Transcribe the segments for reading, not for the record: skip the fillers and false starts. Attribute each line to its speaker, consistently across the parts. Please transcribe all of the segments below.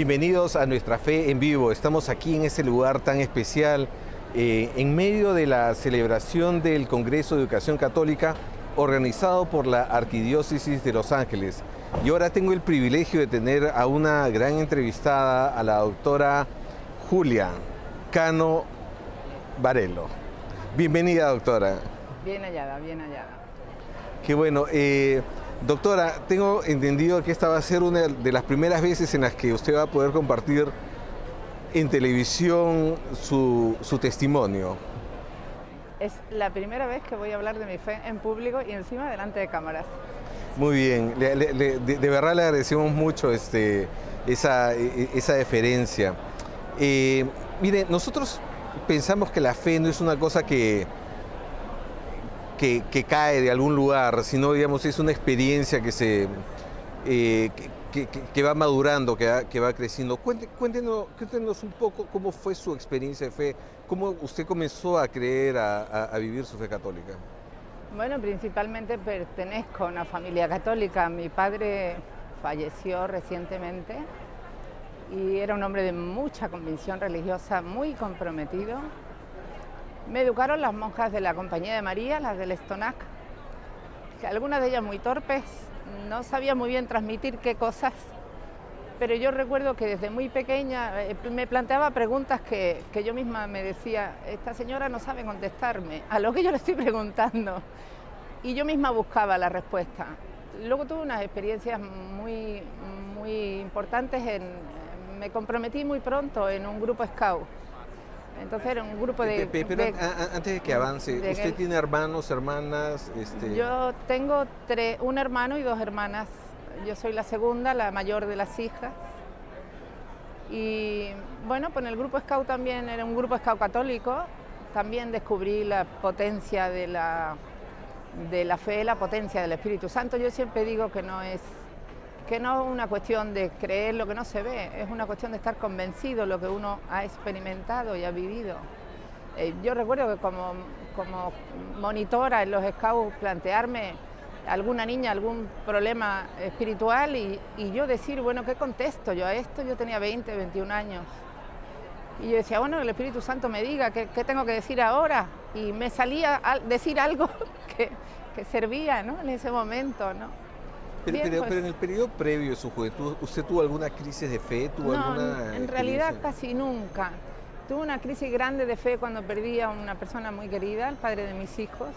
Speaker 1: Bienvenidos a Nuestra Fe en Vivo. Estamos aquí en este lugar tan especial, en medio de la celebración del Congreso de Educación Católica organizado por la Arquidiócesis de Los Ángeles. Y ahora tengo el privilegio de tener a una gran entrevistada, a la doctora Julia Cano Varelo. Bienvenida, doctora.
Speaker 2: Bien hallada, bien hallada.
Speaker 1: Qué bueno. Doctora, tengo entendido que esta va a ser una de las primeras veces en las que usted va a poder compartir en televisión su testimonio.
Speaker 2: Es la primera vez que voy a hablar de mi fe en público y encima delante de cámaras.
Speaker 1: Muy bien, de verdad le agradecemos mucho esa deferencia. Mire, nosotros pensamos que la fe no es una cosa que cae de algún lugar, sino, digamos, es una experiencia que va madurando, que va creciendo. Cuéntenos un poco cómo fue su experiencia de fe, cómo usted comenzó a creer, a vivir su fe católica.
Speaker 2: Bueno, principalmente pertenezco a una familia católica. Mi padre falleció recientemente y era un hombre de mucha convicción religiosa, muy comprometido. Me educaron las monjas de la Compañía de María, las del Estonac, que algunas de ellas muy torpes, no sabía muy bien transmitir qué cosas, pero yo recuerdo que desde muy pequeña me planteaba preguntas que yo misma me decía, esta señora no sabe contestarme a lo que yo le estoy preguntando, y yo misma buscaba la respuesta. Luego tuve unas experiencias muy importantes, me comprometí muy pronto en un grupo scout. Entonces era un grupo de...
Speaker 1: Pero antes de que avance, ¿usted tiene hermanos, hermanas?
Speaker 2: Yo tengo un hermano y dos hermanas. Yo soy la segunda, la mayor de las hijas. Y bueno, pues en el grupo scout también, era un grupo scout católico, también descubrí la potencia de la fe, la potencia del Espíritu Santo. Yo siempre digo que no es una cuestión de creer lo que no se ve, es una cuestión de estar convencido de lo que uno ha experimentado y ha vivido. Yo recuerdo que como monitora en los scouts plantearme alguna niña algún problema espiritual y yo decir, bueno, ¿qué contesto yo a esto? Yo tenía 20, 21 años. Y yo decía, bueno, el Espíritu Santo me diga qué tengo que decir ahora. Y me salía a decir algo que servía, ¿no? En ese momento, ¿no?
Speaker 1: Pero en el periodo previo de su juventud, ¿usted tuvo alguna crisis de fe?
Speaker 2: En realidad casi nunca. Tuve una crisis grande de fe cuando perdí a una persona muy querida, el padre de mis hijos.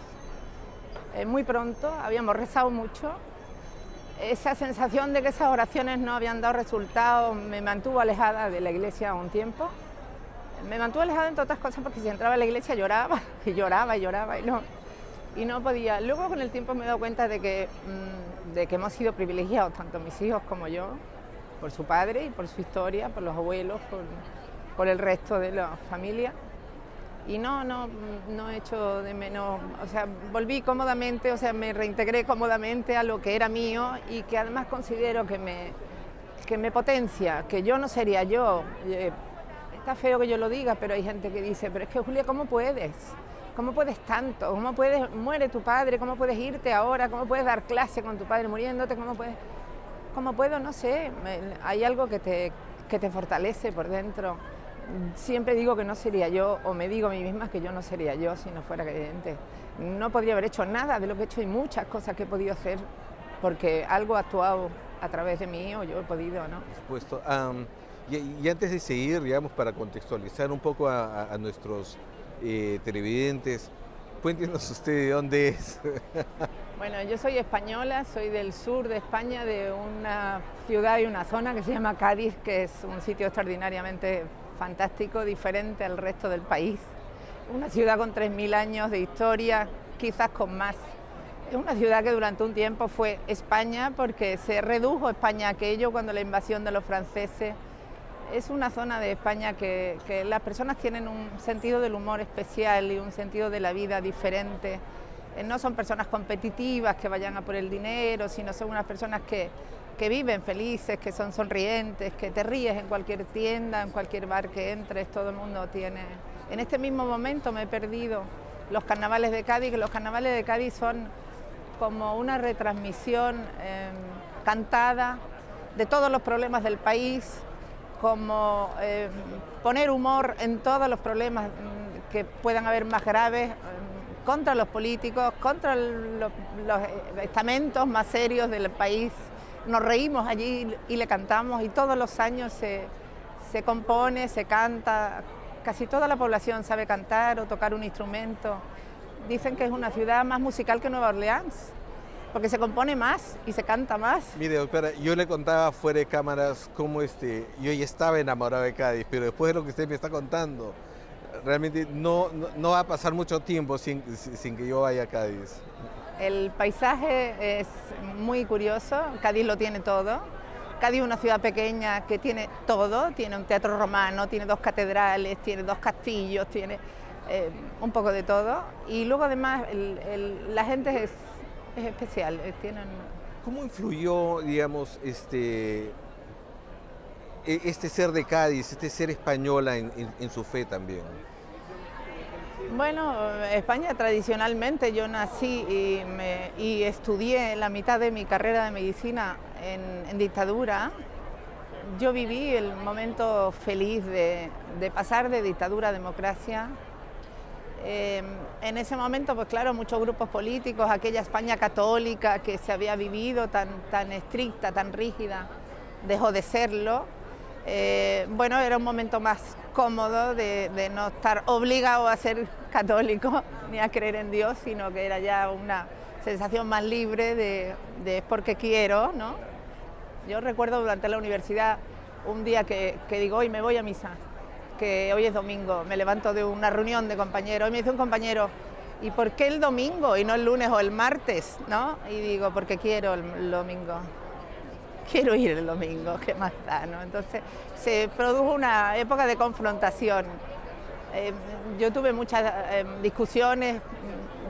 Speaker 2: Muy pronto, habíamos rezado mucho. Esa sensación de que esas oraciones no habían dado resultados me mantuvo alejada de la iglesia un tiempo. Me mantuvo alejada, entre otras cosas, porque si entraba a la iglesia lloraba y lloraba y lloraba y no podía. Luego con el tiempo me he dado cuenta de que hemos sido privilegiados, tanto mis hijos como yo, por su padre y por su historia, por los abuelos, por el resto de la familia. Y no he hecho de menos, o sea, volví cómodamente, o sea, me reintegré cómodamente a lo que era mío y que además considero que me potencia, que yo no sería yo. Está feo que yo lo diga, pero hay gente que dice, pero es que Julia, ¿cómo puedes? ¿Cómo puedes tanto? ¿Cómo puedes, muere tu padre? ¿Cómo puedes irte ahora? ¿Cómo puedes dar clase con tu padre muriéndote? ¿Cómo puedo? No sé, hay algo que te fortalece por dentro. Siempre digo que no sería yo, o me digo a mí misma que yo no sería yo si no fuera creyente. No podría haber hecho nada de lo que he hecho y muchas cosas que he podido hacer porque algo ha actuado a través de mí o yo he podido, ¿no?
Speaker 1: Por supuesto. Y antes de seguir, digamos, para contextualizar un poco a nuestros televidentes, cuéntenos usted de dónde es.
Speaker 2: Bueno, yo soy española, soy del sur de España, de una ciudad y una zona que se llama Cádiz, que es un sitio extraordinariamente fantástico, diferente al resto del país. Una ciudad con 3.000 años de historia, quizás con más. Es una ciudad que durante un tiempo fue España porque se redujo España a aquello cuando la invasión de los franceses. Es una zona de España que las personas tienen un sentido del humor especial y un sentido de la vida diferente. No son personas competitivas que vayan a por el dinero, sino son unas personas que viven felices, que son sonrientes, que te ríes en cualquier tienda, en cualquier bar que entres, todo el mundo tiene... En este mismo momento me he perdido los carnavales de Cádiz, que los carnavales de Cádiz son como una retransmisión cantada de todos los problemas del país, como poner humor en todos los problemas que puedan haber más graves, contra los políticos, contra los estamentos más serios del país. Nos reímos allí y le cantamos, y todos los años se compone, se canta. Casi toda la población sabe cantar o tocar un instrumento. Dicen que es una ciudad más musical que Nueva Orleans, porque se compone más y se canta más.
Speaker 1: Mire, doctora, yo le contaba fuera de cámaras cómo yo ya estaba enamorado de Cádiz, pero después de lo que usted me está contando, realmente no va a pasar mucho tiempo sin que yo vaya a Cádiz.
Speaker 2: El paisaje es muy curioso, Cádiz lo tiene todo. Cádiz es una ciudad pequeña que tiene todo, tiene un teatro romano, tiene 2 catedrales, tiene 2 castillos, tiene un poco de todo. Y luego además la gente es especial.
Speaker 1: ¿Cómo influyó, digamos, este ser de Cádiz, este ser española en su fe también?
Speaker 2: Bueno, España tradicionalmente, yo nací y estudié la mitad de mi carrera de medicina en dictadura. Yo viví el momento feliz de pasar de dictadura a democracia. En ese momento, pues claro, muchos grupos políticos, aquella España católica que se había vivido tan estricta, tan rígida, dejó de serlo. Bueno, era un momento más cómodo de no estar obligado a ser católico ni a creer en Dios, sino que era ya una sensación más libre de es porque quiero, ¿no? Yo recuerdo durante la universidad un día que digo, hoy me voy a misa, que hoy es domingo, me levanto de una reunión de compañeros y me dice un compañero, ¿y por qué el domingo y no el lunes o el martes? ¿No? Y digo, porque quiero el domingo. Quiero ir el domingo, qué más da, ¿no? Entonces se produjo una época de confrontación. Yo tuve muchas discusiones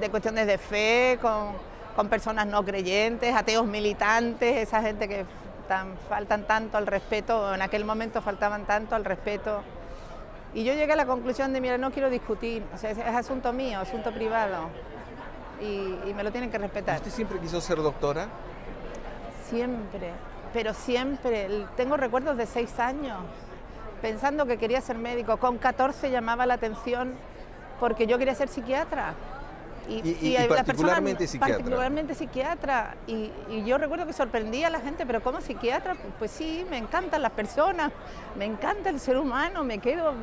Speaker 2: de cuestiones de fe con personas no creyentes, ateos militantes, esa gente que faltan tanto al respeto, en aquel momento faltaban tanto al respeto. Y yo llegué a la conclusión de, mira, no quiero discutir, o sea, es asunto mío, asunto privado, y me lo tienen que respetar.
Speaker 1: ¿Usted siempre quiso ser doctora?
Speaker 2: Siempre. Pero siempre, tengo recuerdos de 6 años, pensando que quería ser médico. Con 14 llamaba la atención porque yo quería ser psiquiatra.
Speaker 1: Y particularmente psiquiatra.
Speaker 2: Particularmente psiquiatra. Y yo recuerdo que sorprendía a la gente, pero ¿cómo psiquiatra? Pues sí, me encantan las personas, me encanta el ser humano, me quedo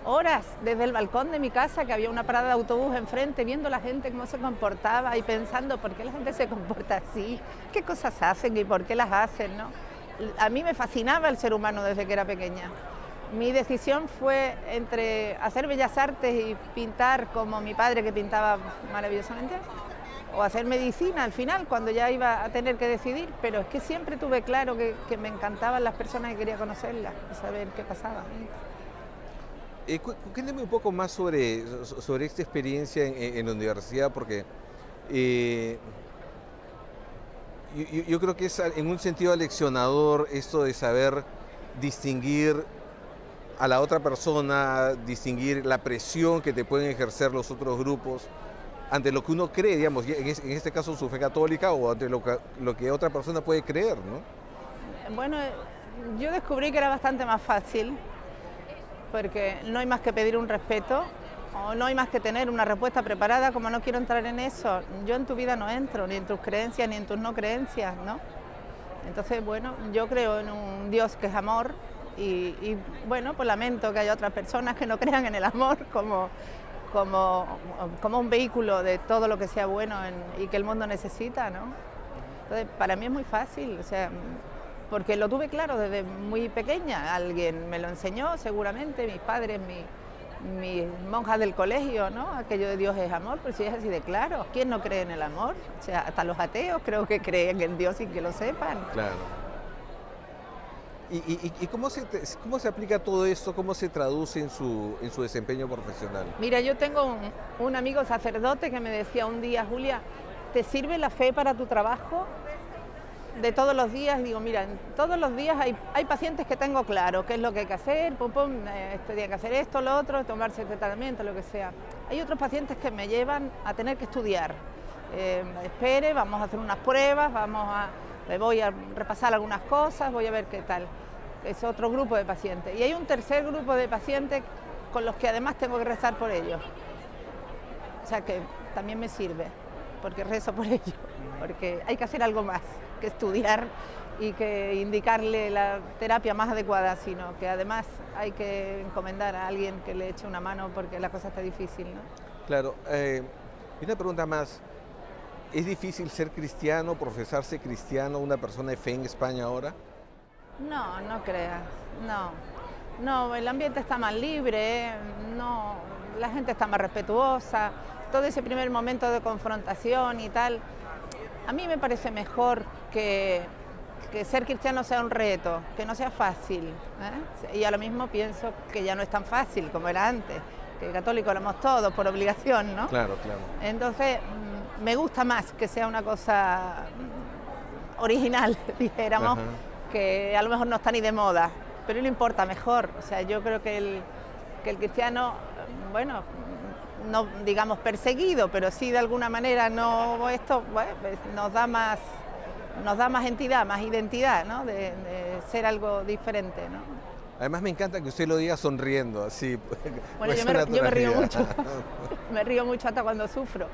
Speaker 2: horas desde el balcón de mi casa, que había una parada de autobús enfrente, viendo a la gente cómo se comportaba y pensando, ¿por qué la gente se comporta así? ¿Qué cosas hacen y por qué las hacen, no? A mí me fascinaba el ser humano desde que era pequeña. Mi decisión fue entre hacer bellas artes y pintar como mi padre, que pintaba maravillosamente, o hacer medicina al final, cuando ya iba a tener que decidir, pero es que siempre tuve claro que me encantaban las personas y quería conocerlas y saber qué pasaba.
Speaker 1: Cuénteme un poco más sobre esta experiencia en la universidad, porque yo creo que es en un sentido aleccionador esto de saber distinguir a la otra persona, distinguir la presión que te pueden ejercer los otros grupos ante lo que uno cree, digamos, en este caso su fe católica, o ante lo que otra persona puede creer, ¿no?
Speaker 2: Bueno, yo descubrí que era bastante más fácil, porque no hay más que pedir un respeto, o no hay más que tener una respuesta preparada. Como no quiero entrar en eso, yo en tu vida no entro, ni en tus creencias, ni en tus no creencias, ¿no? Entonces, bueno, yo creo en un Dios que es amor, y bueno, pues lamento que haya otras personas que no crean en el amor como un vehículo de todo lo que sea bueno y que el mundo necesita, ¿no? Entonces, para mí es muy fácil, o sea, porque lo tuve claro desde muy pequeña. Alguien me lo enseñó, seguramente, mis padres, mis monjas del colegio, ¿no? Aquello de Dios es amor, pero si es así de claro. ¿Quién no cree en el amor? O sea, hasta los ateos creo que creen en Dios sin que lo sepan.
Speaker 1: Claro. ¿Y cómo se aplica todo esto? ¿Cómo se traduce en su desempeño profesional?
Speaker 2: Mira, yo tengo un amigo sacerdote que me decía un día, Julia, ¿te sirve la fe para tu trabajo? De todos los días, digo, mira, todos los días hay pacientes que tengo claro qué es lo que hay que hacer, este día hay que hacer esto, lo otro, tomarse este tratamiento, lo que sea. Hay otros pacientes que me llevan a tener que estudiar. Espere, vamos a hacer unas pruebas, voy a repasar algunas cosas, voy a ver qué tal. es otro grupo de pacientes. Y hay un tercer grupo de pacientes con los que además tengo que rezar por ellos. O sea que también me sirve, porque rezo por ellos, porque hay que hacer algo más que estudiar y que indicarle la terapia más adecuada, sino que además hay que encomendar a alguien que le eche una mano porque la cosa está difícil, ¿no?
Speaker 1: Claro. Y una pregunta más. ¿Es difícil ser cristiano, profesarse cristiano, una persona de fe en España ahora?
Speaker 2: No, no creas, no. No, el ambiente está más libre, no, la gente está más respetuosa, todo ese primer momento de confrontación y tal. A mí me parece mejor que ser cristiano sea un reto, que no sea fácil, ¿eh? Y a lo mismo pienso que ya no es tan fácil como era antes, que católicos éramos todos por obligación, ¿no?
Speaker 1: Claro, claro.
Speaker 2: Entonces, me gusta más que sea una cosa original, dijéramos,
Speaker 1: Ajá.
Speaker 2: que a lo mejor no está ni de moda, pero no importa, mejor. O sea, yo creo que el cristiano, bueno, no digamos perseguido, pero sí de alguna manera no esto, bueno, pues nos da más entidad, más identidad, ¿no? De ser algo diferente, ¿no?
Speaker 1: Además me encanta que usted lo diga sonriendo, así.
Speaker 2: Bueno, yo me río mucho, me río mucho hasta cuando sufro.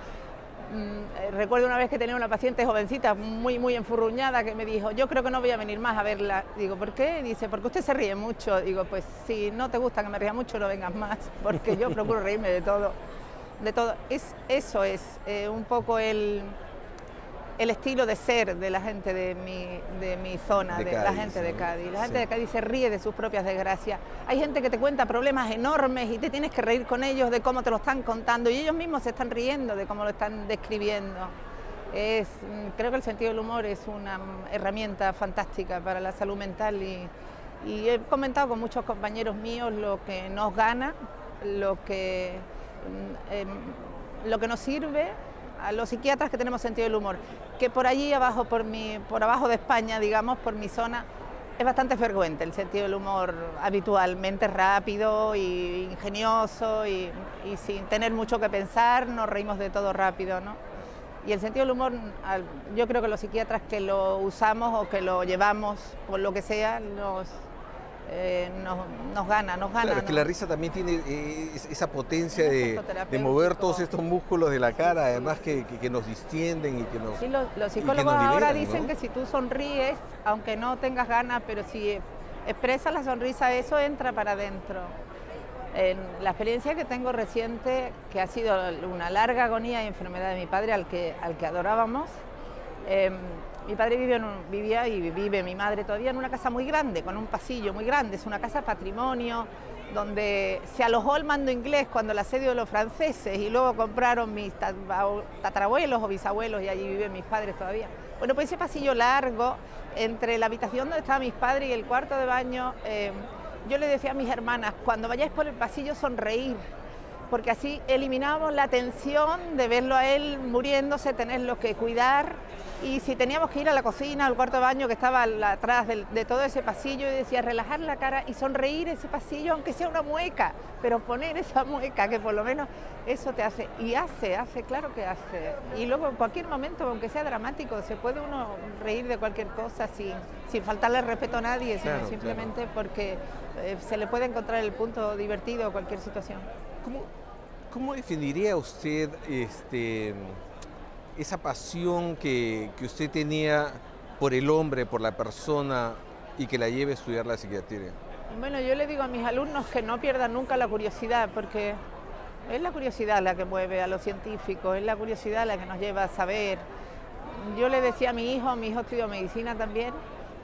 Speaker 2: Recuerdo una vez que tenía una paciente jovencita muy enfurruñada que me dijo, yo creo que no voy a venir más a verla. Digo, ¿por qué? Dice, porque usted se ríe mucho. Digo, pues si no te gusta que me ría mucho, no vengas más, porque yo procuro reírme de todo. Eso es un poco el estilo de ser de la gente de mi zona, de
Speaker 1: Cádiz,
Speaker 2: la gente de
Speaker 1: ¿no?
Speaker 2: Cádiz. La gente
Speaker 1: Sí.
Speaker 2: de Cádiz se ríe de sus propias desgracias. Hay gente que te cuenta problemas enormes y te tienes que reír con ellos de cómo te lo están contando y ellos mismos se están riendo de cómo lo están describiendo. Creo que el sentido del humor es una herramienta fantástica para la salud mental y he comentado con muchos compañeros míos lo que nos gana, lo que nos sirve a los psiquiatras que tenemos sentido del humor, que por allí abajo, por abajo de España, digamos, por mi zona, es bastante frecuente el sentido del humor habitualmente rápido e ingenioso y sin tener mucho que pensar, nos reímos de todo rápido, ¿no? Y el sentido del humor, yo creo que los psiquiatras que lo usamos o que lo llevamos, por lo que sea, nos gana.
Speaker 1: Claro, es que
Speaker 2: ¿no?
Speaker 1: la risa también tiene esa potencia
Speaker 2: Es
Speaker 1: de
Speaker 2: terapéutico.
Speaker 1: mover todos estos músculos de la cara, además que nos distienden y que nos...
Speaker 2: Sí, los
Speaker 1: y que
Speaker 2: psicólogos
Speaker 1: nos
Speaker 2: ahora
Speaker 1: liberan,
Speaker 2: dicen
Speaker 1: ¿no?
Speaker 2: que si tú sonríes, aunque no tengas ganas, pero si expresas la sonrisa, eso entra para adentro. En la experiencia que tengo reciente, que ha sido una larga agonía y enfermedad de mi padre, al que adorábamos, mi padre vivía y vive mi madre todavía en una casa muy grande, con un pasillo muy grande, es una casa patrimonio, donde se alojó el mando inglés cuando el asedio de los franceses y luego compraron mis tatarabuelos o bisabuelos y allí viven mis padres todavía. Bueno, pues ese pasillo largo, entre la habitación donde estaban mis padres y el cuarto de baño, yo le decía a mis hermanas, cuando vayáis por el pasillo sonreír, porque así eliminábamos la tensión de verlo a él muriéndose, tenerlo que cuidar. Y si teníamos que ir a la cocina, al cuarto de baño que estaba atrás de todo ese pasillo, y decía relajar la cara y sonreír ese pasillo, aunque sea una mueca, pero poner esa mueca, que por lo menos eso te hace. Y hace, claro que hace. Y luego en cualquier momento, aunque sea dramático, se puede uno reír de cualquier cosa sin faltarle respeto a nadie, sino
Speaker 1: Claro,
Speaker 2: simplemente porque se le puede encontrar el punto divertido a cualquier situación.
Speaker 1: ¿Cómo definiría usted esa pasión que usted tenía por el hombre, por la persona y que la lleve a estudiar la psiquiatría?
Speaker 2: Bueno, yo le digo a mis alumnos que no pierdan nunca la curiosidad, porque es la curiosidad la que mueve a los científicos, es la curiosidad la que nos lleva a saber. Yo le decía a mi hijo estudió medicina también,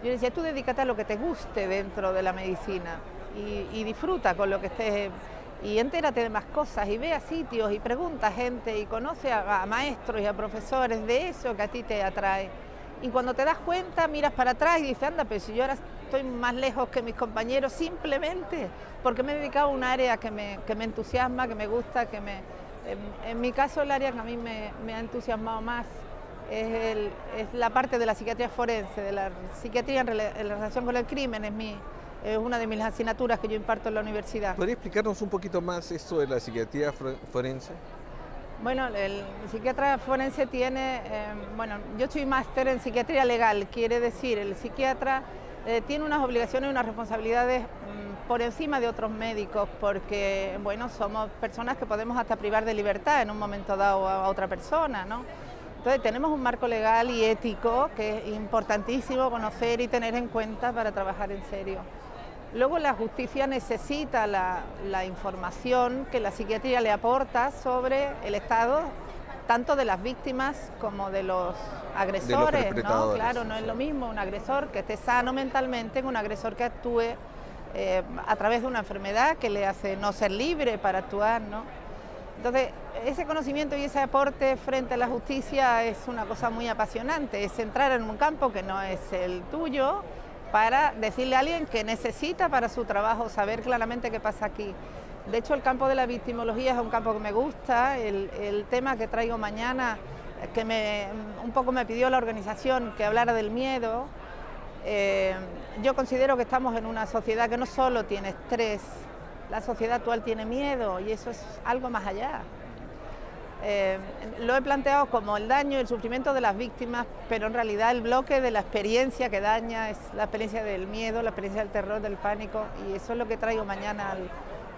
Speaker 2: yo le decía, tú dedícate a lo que te guste dentro de la medicina y disfruta con lo que estés, y entérate de más cosas y ve a sitios y pregunta a gente y conoce a maestros y a profesores de eso que a ti te atrae. Y cuando te das cuenta, miras para atrás y dices, anda, pero si yo ahora estoy más lejos que mis compañeros simplemente porque me he dedicado a un área que me entusiasma, que me gusta, en mi caso el área que a mí me ha entusiasmado más es la parte de la psiquiatría forense, de la psiquiatría en relación con el crimen, es una de mis asignaturas que yo imparto en la universidad.
Speaker 1: ¿Podría explicarnos un poquito más esto de la psiquiatría forense?
Speaker 2: Bueno, el psiquiatra forense tiene, yo soy máster en psiquiatría legal, quiere decir, el psiquiatra tiene unas obligaciones y unas responsabilidades por encima de otros médicos, porque bueno, somos personas que podemos hasta privar de libertad en un momento dado a otra persona, ¿no? Entonces tenemos un marco legal y ético que es importantísimo conocer y tener en cuenta para trabajar en serio. Luego la justicia necesita la información que la psiquiatría le aporta sobre el estado tanto de las víctimas como de los agresores, ¿no? Claro, no es lo mismo un agresor que esté sano mentalmente que un agresor que actúe a través de una enfermedad que le hace no ser libre para actuar, ¿no? Entonces, ese conocimiento y ese aporte frente a la justicia es una cosa muy apasionante, es entrar en un campo que no es el tuyo para decirle a alguien que necesita para su trabajo saber claramente qué pasa aquí. De hecho, el campo de la victimología es un campo que me gusta. El tema que traigo mañana, que un poco me pidió la organización que hablara del miedo. Yo considero que estamos en una sociedad que no solo tiene estrés, la sociedad actual tiene miedo y eso es algo más allá. Lo he planteado como el daño y el sufrimiento de las víctimas, pero en realidad el bloque de la experiencia que daña es la experiencia del miedo, la experiencia del terror, del pánico, y eso es lo que traigo mañana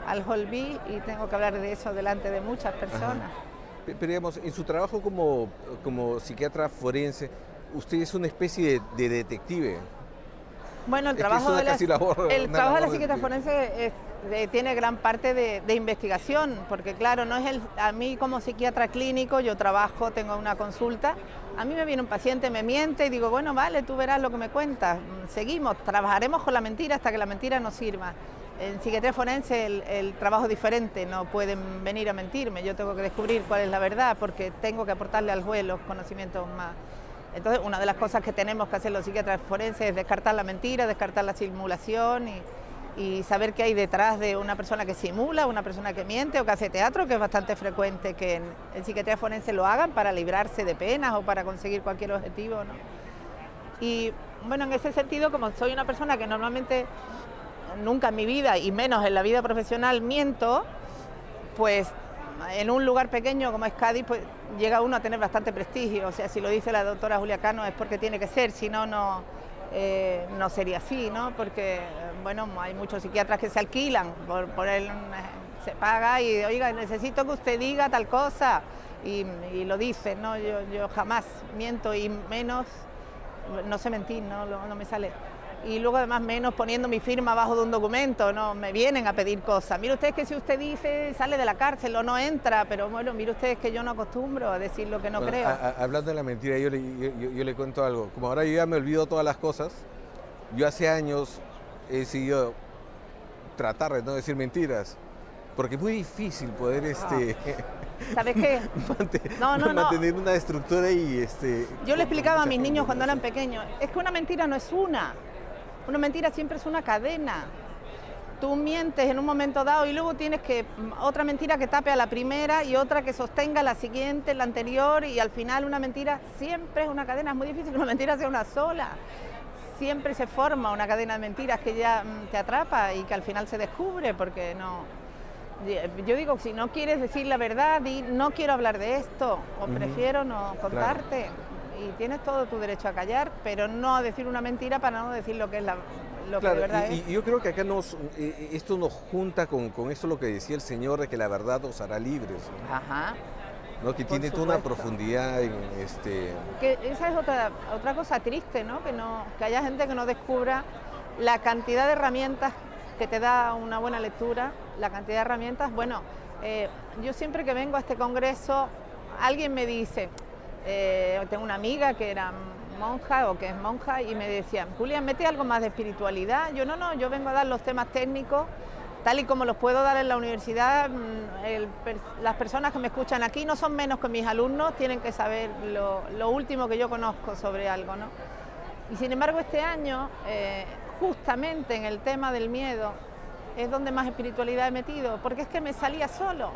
Speaker 2: al Hall B, y tengo que hablar de eso delante de muchas personas.
Speaker 1: Ajá. Pero digamos, en su trabajo como psiquiatra forense, usted es una especie de detective.
Speaker 2: Bueno, el trabajo de la psiquiatra forense tiene gran parte de investigación, porque claro, no es a mí como psiquiatra clínico, yo trabajo, tengo una consulta, a mí me viene un paciente, me miente y digo, bueno, vale, tú verás lo que me cuentas, seguimos, trabajaremos con la mentira hasta que la mentira nos sirva. En psiquiatría forense el trabajo es diferente, no pueden venir a mentirme, yo tengo que descubrir cuál es la verdad, porque tengo que aportarle al juez los conocimientos más. Entonces, una de las cosas que tenemos que hacer los psiquiatras forenses es descartar la mentira, descartar la simulación y saber qué hay detrás de una persona que simula, una persona que miente o que hace teatro, que es bastante frecuente que en psiquiatría forense lo hagan para librarse de penas o para conseguir cualquier objetivo, ¿no? Y bueno, en ese sentido, como soy una persona que normalmente nunca en mi vida y menos en la vida profesional miento, pues en un lugar pequeño como es Cádiz, pues llega uno a tener bastante prestigio. O sea, si lo dice la doctora Julia Cano es porque tiene que ser, si no, no sería así, ¿no? Porque, bueno, hay muchos psiquiatras que se alquilan, por él se paga y, oiga, necesito que usted diga tal cosa, y lo dice, ¿no? Yo jamás miento y menos, no sé mentir, no me sale. Y luego además menos poniendo mi firma abajo de un documento, no me vienen a pedir cosas. Mire usted que si usted dice sale de la cárcel o no entra, pero bueno, mire usted que yo no acostumbro a decir lo que no creo.
Speaker 1: Hablando de la mentira, yo le cuento algo. Como ahora yo ya me olvido todas las cosas, yo hace años he decidido tratar de no decir mentiras, porque es muy difícil poder
Speaker 2: ¿sabes qué?
Speaker 1: mantener una estructura y
Speaker 2: Yo le explicaba a mis niños cuando eran pequeños, es que una mentira no es una mentira siempre es una cadena. Tú mientes en un momento dado y luego tienes otra mentira que tape a la primera y otra que sostenga la siguiente, la anterior, y al final una mentira siempre es una cadena. Es muy difícil que una mentira sea una sola. Siempre se forma una cadena de mentiras que ya te atrapa y que al final se descubre, porque no. Yo digo, si no quieres decir la verdad, no quiero hablar de esto, o prefiero no contarte. Claro. Y tienes todo tu derecho a callar, pero no a decir una mentira para no decir lo que es lo que de verdad es.
Speaker 1: Y yo creo que acá esto nos junta con esto lo que decía el Señor, de que la verdad os hará libres, ¿no?
Speaker 2: Ajá.
Speaker 1: ¿No? Que tiene toda una profundidad en
Speaker 2: Que esa es otra cosa triste, ¿no? Que haya gente que no descubra la cantidad de herramientas que te da una buena lectura, la cantidad de herramientas. Bueno, yo siempre que vengo a este congreso, alguien me dice, tengo una amiga que era monja o que es monja y me decía, Julia, mete algo más de espiritualidad. Yo no, yo vengo a dar los temas técnicos, tal y como los puedo dar en la universidad. Las personas que me escuchan aquí no son menos que mis alumnos, tienen que saber lo último que yo conozco sobre algo, ¿no? Y sin embargo este año, justamente en el tema del miedo, es donde más espiritualidad he metido, porque es que me salía solo.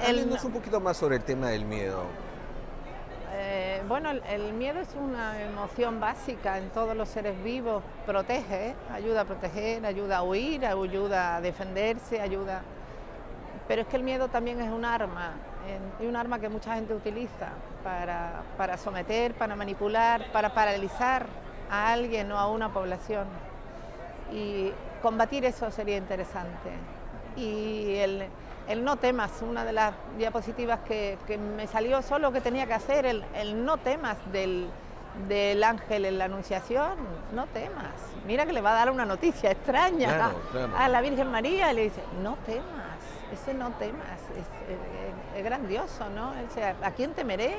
Speaker 1: Háblenos un poquito más sobre el tema del miedo.
Speaker 2: Bueno, el miedo es una emoción básica en todos los seres vivos, protege, ayuda a proteger, ayuda a huir, ayuda a defenderse, Pero es que el miedo también es un arma, y un arma que mucha gente utiliza para someter, para manipular, para paralizar a alguien o a una población. Y combatir eso sería interesante. Y el no temas, una de las diapositivas que me salió solo que tenía que hacer, el no temas del ángel en la Anunciación, no temas. Mira que le va a dar una noticia extraña a la Virgen María, y le dice, no temas, ese no temas, es grandioso, ¿no? O sea, ¿a quién temeré?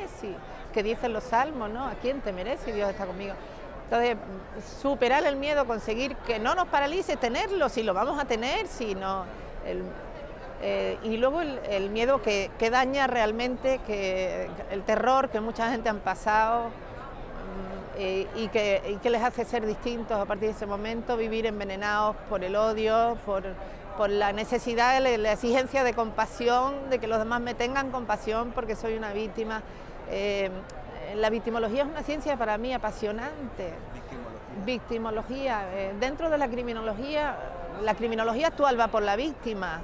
Speaker 2: Que dicen los salmos, ¿no? ¿A quién temeré si Dios está conmigo? Entonces, superar el miedo, conseguir que no nos paralice, tenerlo, si lo vamos a tener, si no... y luego el miedo que daña realmente, el terror que mucha gente han pasado y que les hace ser distintos a partir de ese momento, vivir envenenados por el odio, por la necesidad, la exigencia de compasión, de que los demás me tengan compasión porque soy una víctima. La victimología es una ciencia para mí apasionante. Victimología. Dentro de la criminología actual va por la víctima,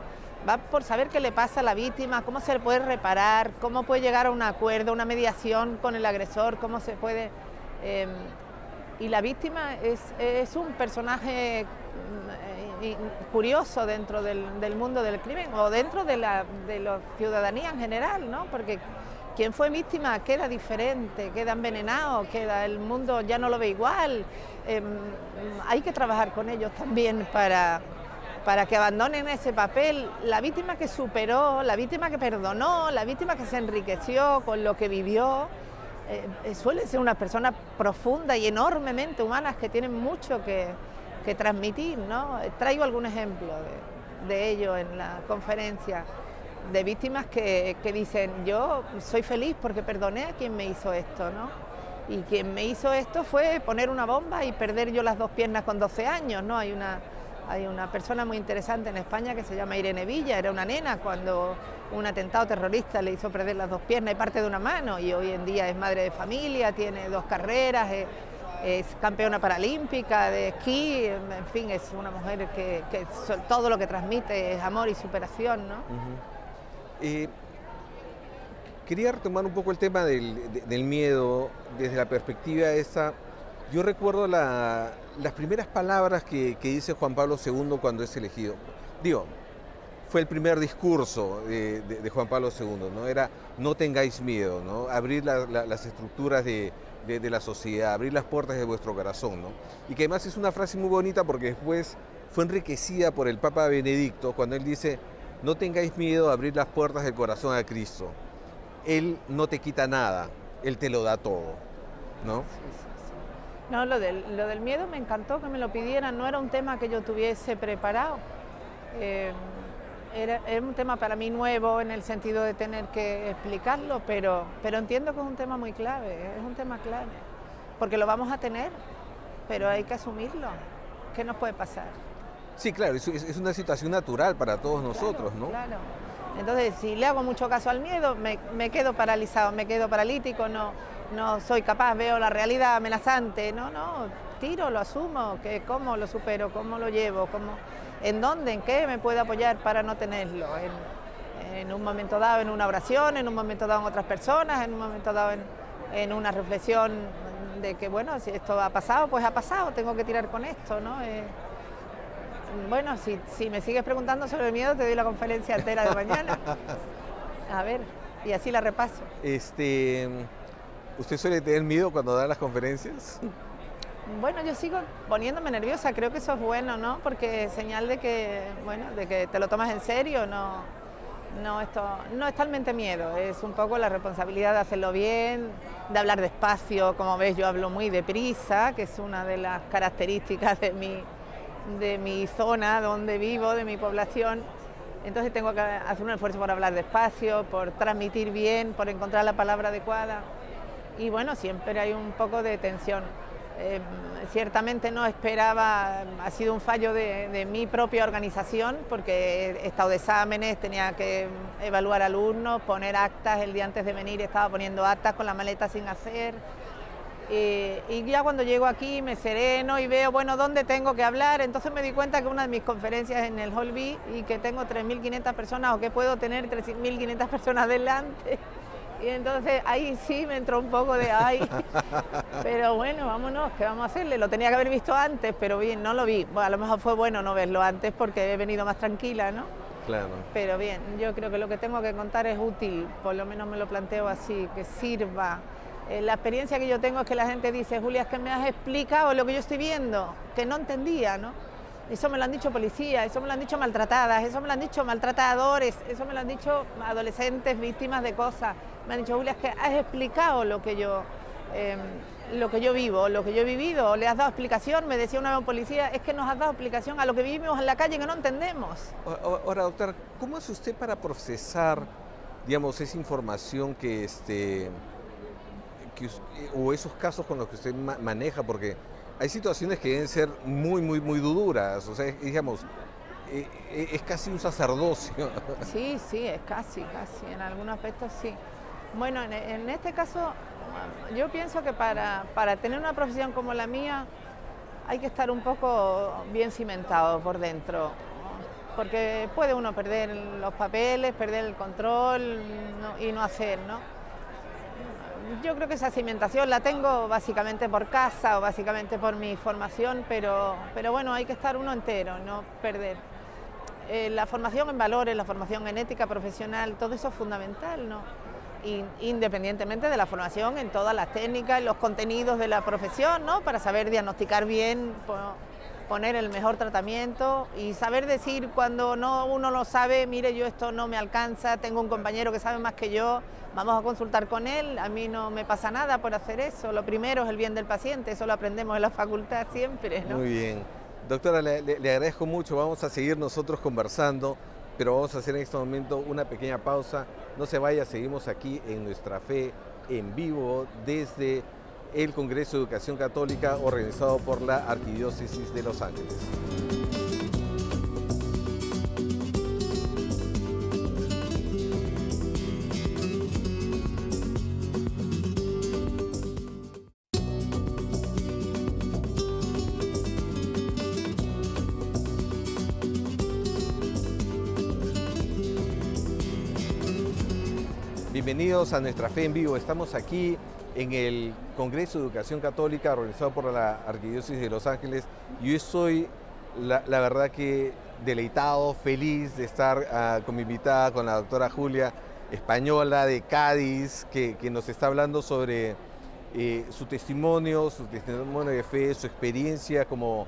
Speaker 2: va por saber qué le pasa a la víctima, cómo se le puede reparar, cómo puede llegar a un acuerdo, una mediación con el agresor, cómo se puede... y la víctima es un personaje curioso dentro del mundo del crimen o dentro de la ciudadanía en general, ¿no? Porque quien fue víctima queda diferente, queda envenenado, el mundo ya no lo ve igual. Hay que trabajar con ellos también para que abandonen ese papel. La víctima que superó, la víctima que perdonó, la víctima que se enriqueció con lo que vivió, suelen ser unas personas profundas y enormemente humanas que tienen mucho que transmitir, ¿no? Traigo algún ejemplo de ello en la conferencia, de víctimas que dicen, yo soy feliz porque perdoné a quien me hizo esto, ¿no? Y quien me hizo esto fue poner una bomba y perder yo las 2 piernas con 12 años, ¿no? Hay una persona muy interesante en España que se llama Irene Villa, era una nena cuando un atentado terrorista le hizo perder las 2 piernas y parte de una mano, y hoy en día es madre de familia, tiene 2 carreras, es campeona paralímpica de esquí, en fin, es una mujer que todo lo que transmite es amor y superación, ¿no?
Speaker 1: Quería retomar un poco el tema del miedo desde la perspectiva esa. Yo recuerdo las primeras palabras que dice Juan Pablo II cuando es elegido. Digo, fue el primer discurso de Juan Pablo II, ¿no? Era, no tengáis miedo, ¿no? Abrir las estructuras de la sociedad, abrir las puertas de vuestro corazón, ¿no? Y que además es una frase muy bonita porque después fue enriquecida por el Papa Benedicto cuando él dice, no tengáis miedo a abrir las puertas del corazón a Cristo. Él no te quita nada, Él te lo da todo, ¿no?
Speaker 2: Sí. No, lo del miedo me encantó que me lo pidieran, no era un tema que yo tuviese preparado. Era un tema para mí nuevo en el sentido de tener que explicarlo, pero entiendo que es un tema muy clave, es un tema clave, porque lo vamos a tener, pero hay que asumirlo. ¿Qué nos puede pasar?
Speaker 1: Sí, claro, es una situación natural para todos nosotros, ¿no?
Speaker 2: Claro. Entonces, si le hago mucho caso al miedo, me quedo paralizado, me quedo paralítico, no soy capaz, veo la realidad amenazante, no, tiro, lo asumo, ¿cómo lo supero? ¿Cómo lo llevo? ¿En dónde? ¿En qué me puedo apoyar para no tenerlo? En un momento dado en una oración, en un momento dado en otras personas, en un momento dado en una reflexión de que, bueno, si esto ha pasado, pues ha pasado, tengo que tirar con esto, ¿no? Bueno, si me sigues preguntando sobre el miedo, te doy la conferencia entera de mañana. A ver, y así la repaso.
Speaker 1: ¿Usted suele tener miedo cuando da las conferencias?
Speaker 2: Bueno, yo sigo poniéndome nerviosa, creo que eso es bueno, ¿no? Porque es señal de que te lo tomas en serio, esto no es talmente miedo, es un poco la responsabilidad de hacerlo bien, de hablar despacio, como ves yo hablo muy deprisa, que es una de las características de mi zona donde vivo, de mi población. Entonces tengo que hacer un esfuerzo por hablar despacio, por transmitir bien, por encontrar la palabra adecuada. Y bueno, siempre hay un poco de tensión. Ciertamente no esperaba, ha sido un fallo de mi propia organización, porque he estado de exámenes, tenía que evaluar alumnos, poner actas, el día antes de venir estaba poniendo actas con la maleta sin hacer. Y ya cuando llego aquí me sereno y veo, bueno, ¿dónde tengo que hablar? Entonces me di cuenta que una de mis conferencias en el Hall B y que tengo 3.500 personas o que puedo tener 3.500 personas delante. Y entonces ahí sí me entró un poco de ay, pero bueno, vámonos, ¿qué vamos a hacerle? Lo tenía que haber visto antes, pero bien, no lo vi. Bueno, a lo mejor fue bueno no verlo antes porque he venido más tranquila, ¿no?
Speaker 1: Claro.
Speaker 2: Pero bien, yo creo que lo que tengo que contar es útil, por lo menos me lo planteo así, que sirva. La experiencia que yo tengo es que la gente dice, Julia, es que me has explicado lo que yo estoy viendo, que no entendía, ¿no? Eso me lo han dicho policías, eso me lo han dicho maltratadas, eso me lo han dicho maltratadores, eso me lo han dicho adolescentes víctimas de cosas. Me han dicho, Julia, es que has explicado lo que yo vivo, lo que yo he vivido, le has dado explicación. Me decía una vez un policía, es que nos has dado explicación a lo que vivimos en la calle que no entendemos.
Speaker 1: Ahora, doctora, ¿cómo hace usted para procesar, digamos, esa información o esos casos con los que usted maneja? Porque hay situaciones que deben ser muy, muy, muy duras, o sea, digamos, es casi un sacerdocio.
Speaker 2: Sí, es casi, en algunos aspectos sí. Bueno, en este caso, yo pienso que para tener una profesión como la mía hay que estar un poco bien cimentado por dentro, porque puede uno perder los papeles, perder el control y no hacer, ¿no? Yo creo que esa cimentación la tengo básicamente por casa o básicamente por mi formación, pero bueno, hay que estar uno entero, no perder. La formación en valores, la formación en ética profesional, todo eso es fundamental, ¿no? Independientemente de la formación en todas las técnicas, en los contenidos de la profesión, ¿no? Para saber diagnosticar bien, poner el mejor tratamiento y saber decir cuando uno lo sabe, mire, yo esto no me alcanza, tengo un compañero que sabe más que yo, vamos a consultar con él, a mí no me pasa nada por hacer eso. Lo primero es el bien del paciente, eso lo aprendemos en la facultad siempre, ¿no?
Speaker 1: Muy bien. Doctora, le agradezco mucho, vamos a seguir nosotros conversando, pero vamos a hacer en este momento una pequeña pausa. No se vaya, seguimos aquí en Nuestra Fe en vivo desde el Congreso de Educación Católica organizado por la Arquidiócesis de Los Ángeles. Bienvenidos a Nuestra Fe en vivo. Estamos aquí en el Congreso de Educación Católica organizado por la Arquidiócesis de Los Ángeles. Yo estoy, la verdad que deleitado, feliz de estar con mi invitada, con la doctora Julia, española de Cádiz, que nos está hablando sobre su testimonio de fe, su experiencia como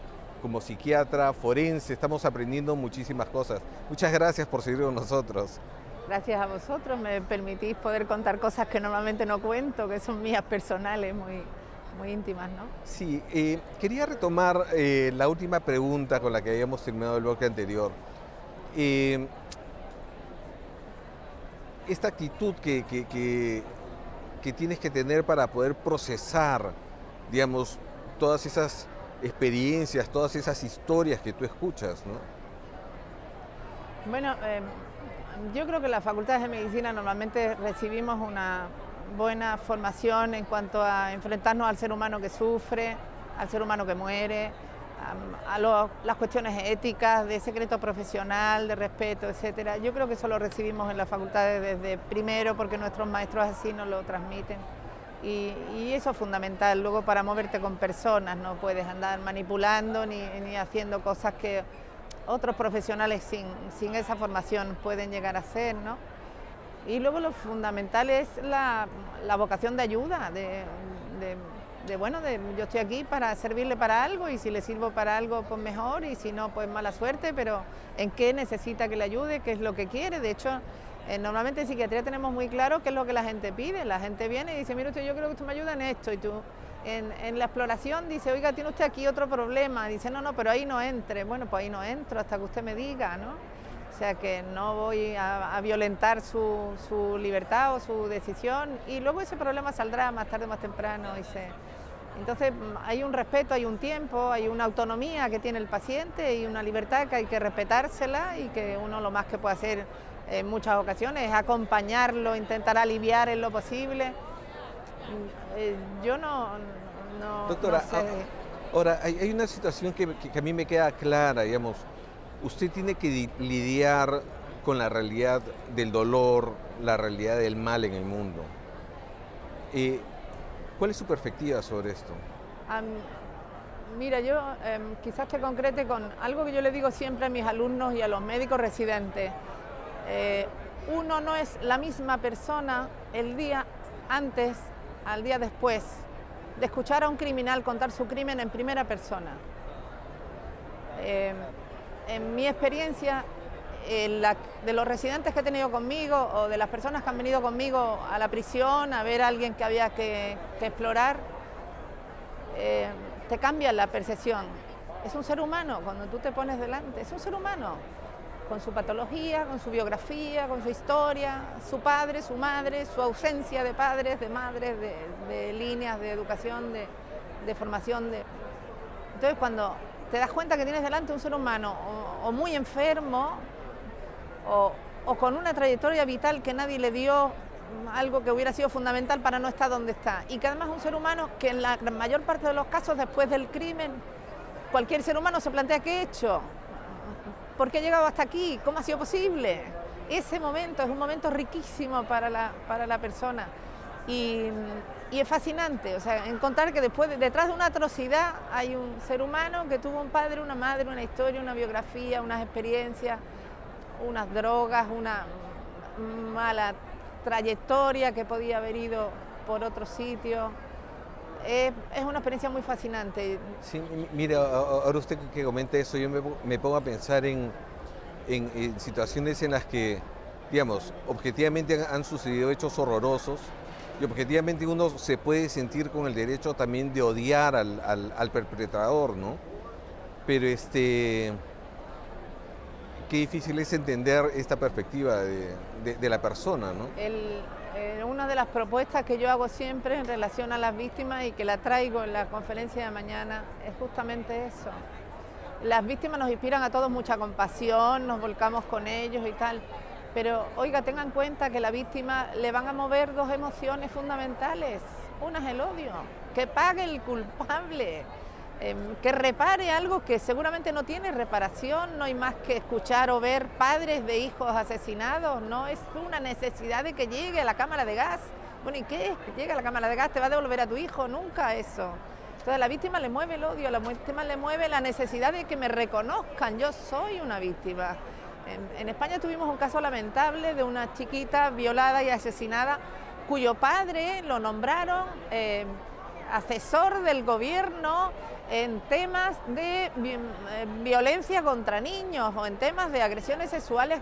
Speaker 1: psiquiatra forense. Estamos aprendiendo muchísimas cosas. Muchas gracias por seguir con nosotros.
Speaker 2: Gracias a vosotros, me permitís poder contar cosas que normalmente no cuento, que son mías personales, muy íntimas, ¿no?
Speaker 1: Sí, quería retomar la última pregunta con la que habíamos terminado el bloque anterior. Esta actitud que tienes que tener para poder procesar, digamos, todas esas experiencias, todas esas historias que tú escuchas, ¿no?
Speaker 2: Bueno, yo creo que en las facultades de medicina normalmente recibimos una buena formación en cuanto a enfrentarnos al ser humano que sufre, al ser humano que muere, las cuestiones éticas, de secreto profesional, de respeto, etcétera. Yo creo que eso lo recibimos en las facultades desde primero porque nuestros maestros así nos lo transmiten. Y eso es fundamental. Luego, para moverte con personas, no puedes andar manipulando ni haciendo cosas que otros profesionales sin esa formación pueden llegar a hacer, ¿no? Y luego lo fundamental es la vocación de ayuda, yo estoy aquí para servirle para algo y si le sirvo para algo, pues mejor, y si no, pues mala suerte, pero ¿en qué necesita que le ayude? ¿Qué es lo que quiere? De hecho, normalmente en psiquiatría tenemos muy claro qué es lo que la gente pide. La gente viene y dice, mire usted, yo creo que usted me ayuda en esto, y tú en la exploración dice, oiga, tiene usted aquí otro problema, dice, no, pero ahí no entre. Bueno, pues ahí no entro hasta que usted me diga, ¿no? O sea que no voy a violentar su libertad o su decisión, y luego ese problema saldrá más tarde o más temprano. Entonces hay un respeto, hay un tiempo, hay una autonomía que tiene el paciente y una libertad que hay que respetársela, y que uno lo más que puede hacer en muchas ocasiones es acompañarlo, intentar aliviar en lo posible. Yo
Speaker 1: Doctora,
Speaker 2: no sé.
Speaker 1: Ahora, hay una situación que a mí me queda clara, digamos. Usted tiene que lidiar con la realidad del dolor, la realidad del mal en el mundo. ¿Cuál es su perspectiva sobre esto?
Speaker 2: Mira, yo quizás te concrete con algo que yo le digo siempre a mis alumnos y a los médicos residentes. Uno no es la misma persona el día antes al día después de escuchar a un criminal contar su crimen en primera persona. En mi experiencia, de los residentes que he tenido conmigo o de las personas que han venido conmigo a la prisión a ver a alguien que había que explorar, te cambia la percepción. Es un ser humano cuando tú te pones delante, es un ser humano, con su patología, con su biografía, con su historia, su padre, su madre, su ausencia de padres, de madres, de líneas de educación, de formación. Entonces cuando te das cuenta que tienes delante un ser humano o muy enfermo o con una trayectoria vital que nadie le dio, algo que hubiera sido fundamental para no estar donde está, y que además es un ser humano que en la mayor parte de los casos después del crimen, cualquier ser humano se plantea ¿qué he hecho? ¿Por qué he llegado hasta aquí? ¿Cómo ha sido posible? Ese momento es un momento riquísimo para la persona y es fascinante, o sea, encontrar que detrás de una atrocidad hay un ser humano que tuvo un padre, una madre, una historia, una biografía, unas experiencias, unas drogas, una mala trayectoria que podía haber ido por otro sitio. Es una experiencia muy fascinante.
Speaker 1: Sí, mira, ahora usted que comenta eso, yo me pongo a pensar en situaciones en las que, digamos, objetivamente han sucedido hechos horrorosos y objetivamente uno se puede sentir con el derecho también de odiar al perpetrador, ¿no? Pero qué difícil es entender esta perspectiva de la persona, ¿no?
Speaker 2: Una de las propuestas que yo hago siempre en relación a las víctimas y que la traigo en la conferencia de mañana es justamente eso. Las víctimas nos inspiran a todos mucha compasión, nos volcamos con ellos y tal, pero oiga, tengan en cuenta que a la víctima le van a mover dos emociones fundamentales. Una es el odio, que pague el culpable, que repare algo que seguramente no tiene reparación. No hay más que escuchar o ver padres de hijos asesinados, no es una necesidad de que llegue a la cámara de gas. Bueno, ¿y qué? Que llegue a la cámara de gas, te va a devolver a tu hijo, nunca eso. Entonces a la víctima le mueve el odio, a la víctima le mueve la necesidad de que me reconozcan, yo soy una víctima. En España tuvimos un caso lamentable de una chiquita violada y asesinada cuyo padre lo nombraron asesor del gobierno en temas de violencia contra niños o en temas de agresiones sexuales.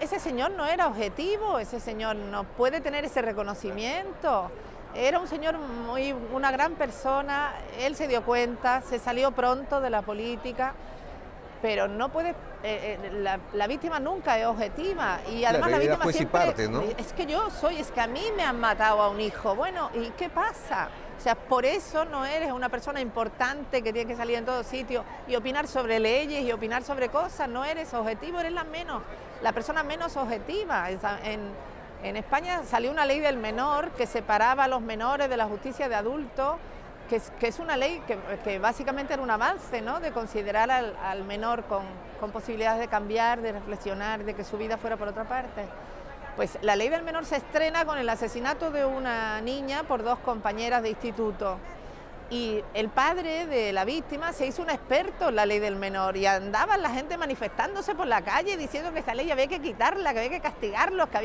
Speaker 2: Ese señor no era objetivo, ese señor no puede tener ese reconocimiento. Era un señor una gran persona, él se dio cuenta, se salió pronto de la política, pero no puede, la víctima nunca es objetiva y además la víctima siempre,
Speaker 1: parte, ¿no?
Speaker 2: Es que a mí me han matado a un hijo, bueno, ¿y qué pasa? O sea, por eso no eres una persona importante que tiene que salir en todos sitios y opinar sobre leyes y opinar sobre cosas, no eres objetivo, eres la persona menos objetiva. En España salió una ley del menor que separaba a los menores de la justicia de adultos, que es una ley que básicamente era un avance, ¿no? De considerar al menor con posibilidades de cambiar, de reflexionar, de que su vida fuera por otra parte. Pues la ley del menor se estrena con el asesinato de una niña por dos compañeras de instituto. Y el padre de la víctima se hizo un experto en la ley del menor y andaba la gente manifestándose por la calle diciendo que esa ley había que quitarla, que había que castigarlos, que